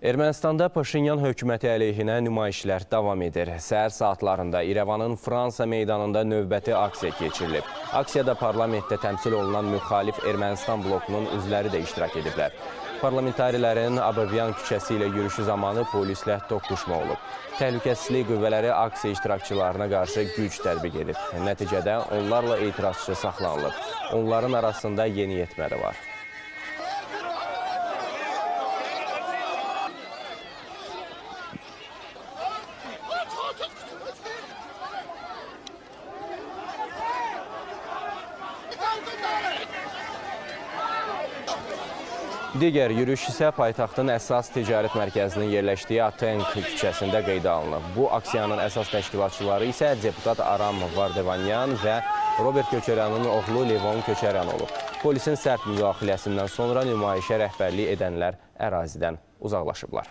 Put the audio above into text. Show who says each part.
Speaker 1: Ermənistanda Paşinyan hökuməti əleyhinə nümayişlər davam edir. Səhər saatlarında İrəvanın Fransa meydanında növbəti aksiya keçirilib. Aksiyada parlamentdə təmsil olunan müxalif Ermənistan blokunun üzvləri də iştirak ediblər. Parlamentarilərin Abovyan küçəsi ilə yürüyüşü zamanı polislə toqquşma olub. Təhlükəsizlik qüvvələri aksiya iştirakçılarına qarşı güc tətbiq edib. Nəticədə onlarla etirazçı saxlanılıb. Onların arasında yeniyetmə də var. Digər yürüyüş isə paytaxtın əsas ticarət mərkəzinin yerləşdiyi Atenk küçəsində qeydə alınıb. Bu aksiyanın əsas təşkilatçıları isə deputat Aram Vardavanyan və Robert Köçəryanın oğlu Levon Köçəryan olub. Polisin sərt müdaxiləsindən sonra nümayişə rəhbərlik edənlər ərazidən uzaqlaşıblar.